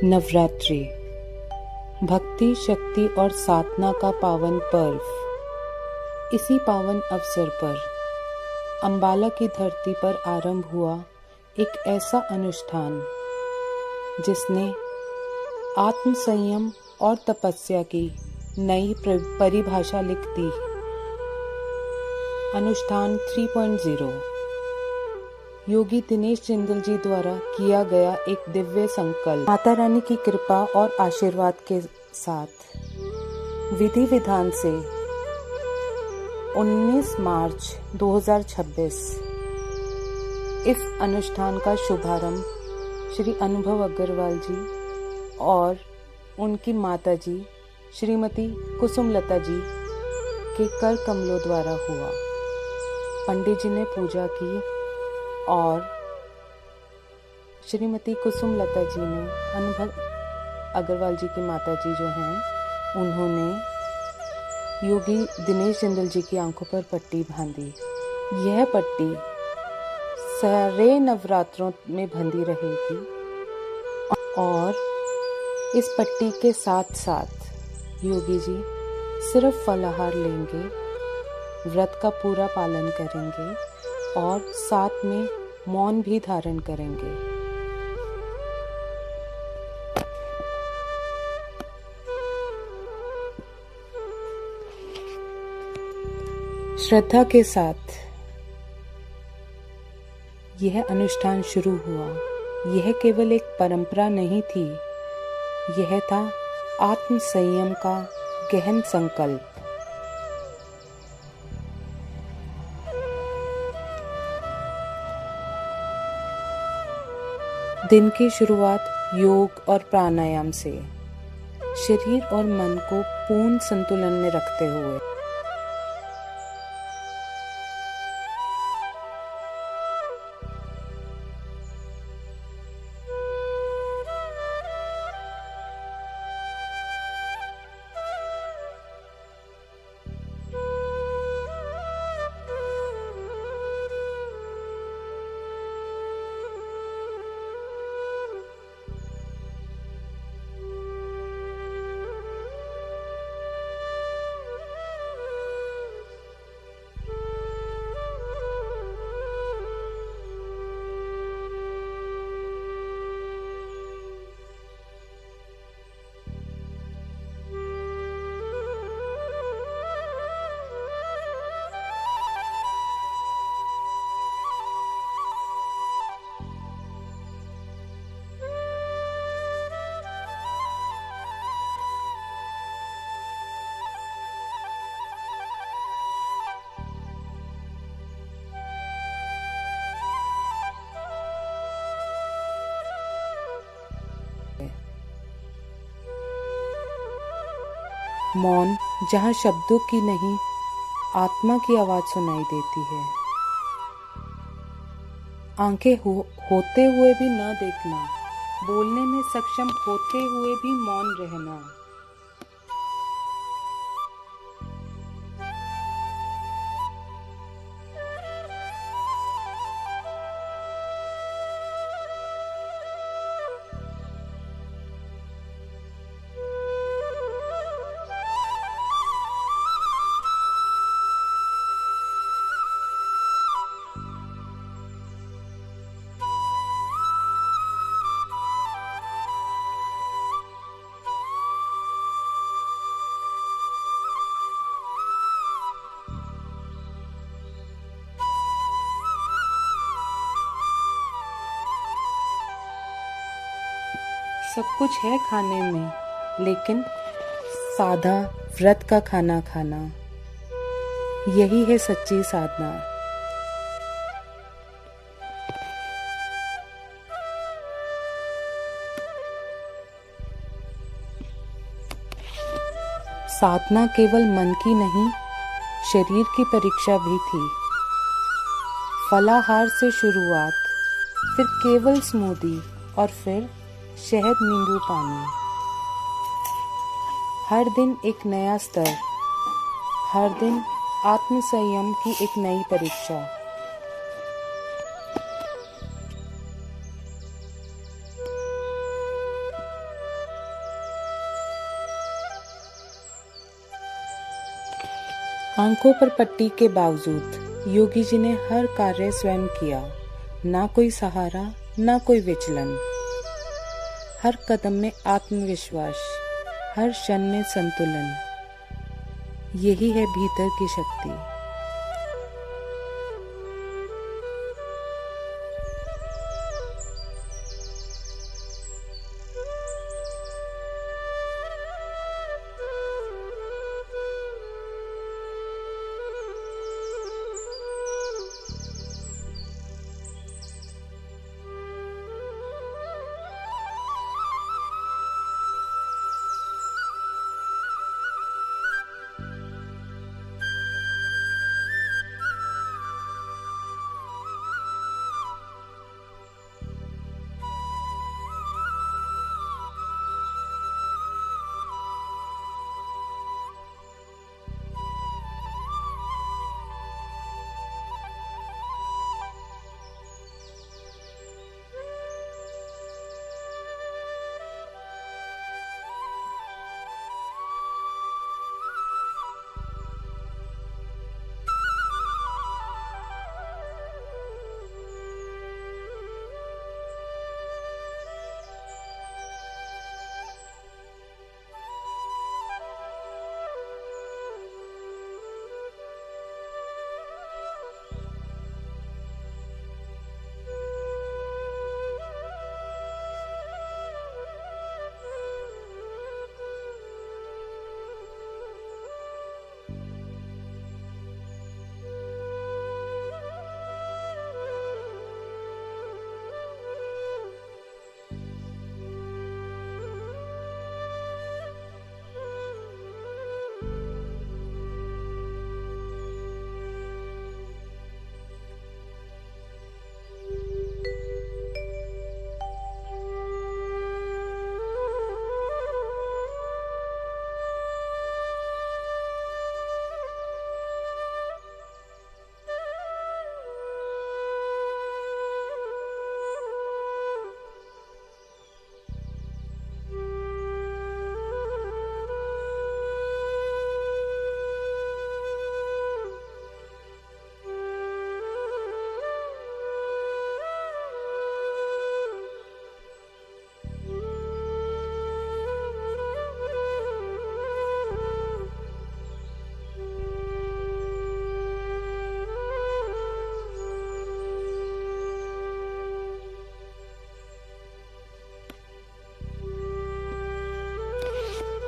नवरात्रि भक्ति, शक्ति और साधना का पावन पर्व। इसी पावन अवसर पर अंबाला की धरती पर आरंभ हुआ एक ऐसा अनुष्ठान जिसने आत्म संयम और तपस्या की नई परिभाषा लिख दी। अनुष्ठान 3.0 योगी दिनेश जिंदल जी द्वारा किया गया एक दिव्य संकल्प। माता रानी की कृपा और आशीर्वाद के साथ विधि विधान से 19 मार्च 2026 इस अनुष्ठान का शुभारंभ श्री अनुभव अग्रवाल जी और उनकी माता जी श्रीमती कुसुमलता जी के कर कमलों द्वारा हुआ। पंडित जी ने पूजा की और श्रीमती कुसुमलता जी ने, अनुभव अग्रवाल जी की माता जी जो हैं, उन्होंने योगी दिनेश जिंदल जी की आंखों पर पट्टी बांधी। यह पट्टी सारे नवरात्रों में बंधी रहेगी और इस पट्टी के साथ साथ योगी जी सिर्फ फलाहार लेंगे, व्रत का पूरा पालन करेंगे और साथ में मौन भी धारण करेंगे। श्रद्धा के साथ यह अनुष्ठान शुरू हुआ। यह केवल एक परंपरा नहीं थी, यह था आत्म संयम का गहन संकल्प। दिन की शुरुआत योग और प्राणायाम से, शरीर और मन को पूर्ण संतुलन में रखते हुए। मौन, जहाँ शब्दों की नहीं आत्मा की आवाज सुनाई देती है। आंखें होते हुए भी न देखना, बोलने में सक्षम होते हुए भी मौन रहना। सब कुछ है खाने में, लेकिन सादा व्रत का खाना खाना, यही है सच्ची साधना। साधना केवल मन की नहीं, शरीर की परीक्षा भी थी। फलाहार से शुरुआत, फिर केवल स्मूदी और फिर शहद नींबू पानी। हर दिन एक नया स्तर, हर दिन आत्म संयम की एक नई परीक्षा। आंखों पर पट्टी के बावजूद योगी जी ने हर कार्य स्वयं किया, ना कोई सहारा, ना कोई विचलन। हर कदम में आत्मविश्वास, हर क्षण में संतुलन। यही है भीतर की शक्ति।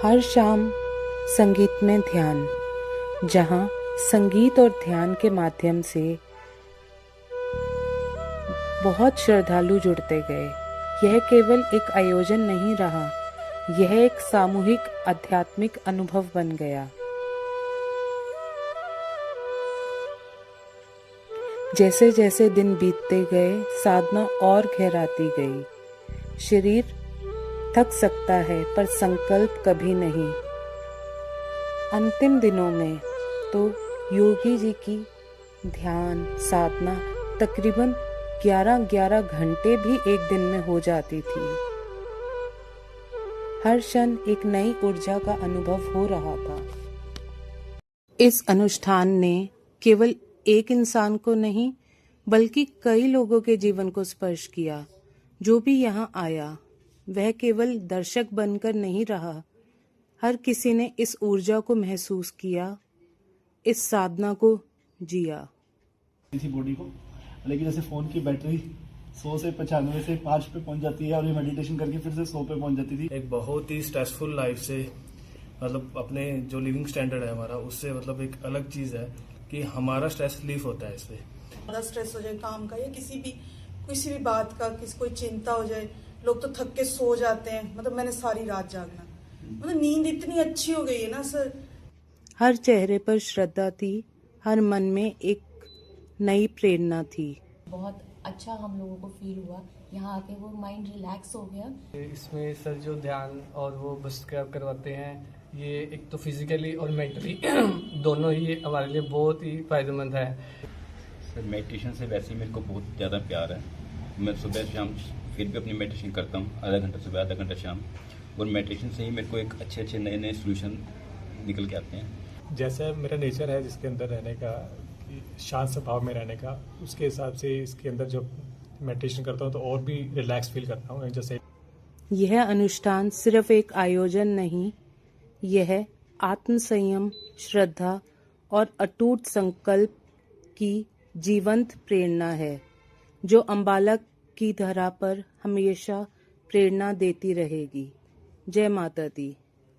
हर शाम संगीत में ध्यान, जहां संगीत और ध्यान के माध्यम से बहुत श्रद्धालु जुड़ते गए। यह केवल एक आयोजन नहीं रहा, यह एक सामूहिक आध्यात्मिक अनुभव बन गया। जैसे जैसे दिन बीतते गए, साधना और गहराती गई। शरीर थक सकता है पर संकल्प कभी नहीं। अंतिम दिनों में तो योगी जी की ध्यान साधना तकरीबन 11-11 घंटे भी एक दिन में हो जाती थी। हर क्षण एक नई ऊर्जा का अनुभव हो रहा था। इस अनुष्ठान ने केवल एक इंसान को नहीं बल्कि कई लोगों के जीवन को स्पर्श किया। जो भी यहाँ आया वह केवल दर्शक बनकर नहीं रहा, हर किसी ने इस ऊर्जा को महसूस किया, इस साधना को जिया। इसी बॉडी को, लेकिन जैसे फोन की बैटरी 100 से 95 से 5 पे पहुंच जाती है और ये मेडिटेशन करके फिर से 100 पे पहुंच जाती थी। एक बहुत ही स्ट्रेसफुल लाइफ से, मतलब अपने जो लिविंग स्टैंडर्ड है हमारा, उससे मतलब एक अलग चीज है कि हमारा स्ट्रेस रिलीफ होता है इससे। ज्यादा स्ट्रेस हो जाए काम का या किसी भी बात का, किसी कोई चिंता हो जाए, लोग तो थक के सो जाते हैं। मतलब मैंने सारी रात जागना, मतलब नींद इतनी अच्छी हो गई है ना सर। हर चेहरे पर श्रद्धा थी, हर मन में एक नई प्रेरणा थी। बहुत अच्छा हम लोगों को फील हुआ यहाँ आके, वो माइंड रिलैक्स हो गया। इसमें सर जो ध्यान और वो बस्क्रब करवाते हैं, ये एक तो फिजिकली और मेंटली दोनों ही हमारे लिए बहुत ही फायदेमंद है। सर मेडिटेशन से वैसे ही मेरे को बहुत ज़्यादा प्यार है। मैं सुबह शाम फिर भी अपनी मेडिटेशन करता हूँ, आधा घंटा सुबह आधा घंटा शाम, और मेडिटेशन से ही मेरे को एक अच्छे नए सोल्यूशन निकल के आते हैं। जैसा मेरा नेचर है जिसके अंदर रहने का, शांत स्वभाव में रहने का, उसके हिसाब से इसके अंदर जब मेडिटेशन करता हूँ तो और भी रिलैक्स फील करता हूँ। जैसे यह अनुष्ठान सिर्फ एक आयोजन नहीं, यह आत्म संयम, श्रद्धा और अटूट संकल्प की जीवंत प्रेरणा है, जो अम्बाला की धरा पर हमेशा प्रेरणा देती रहेगी। जय माता दी।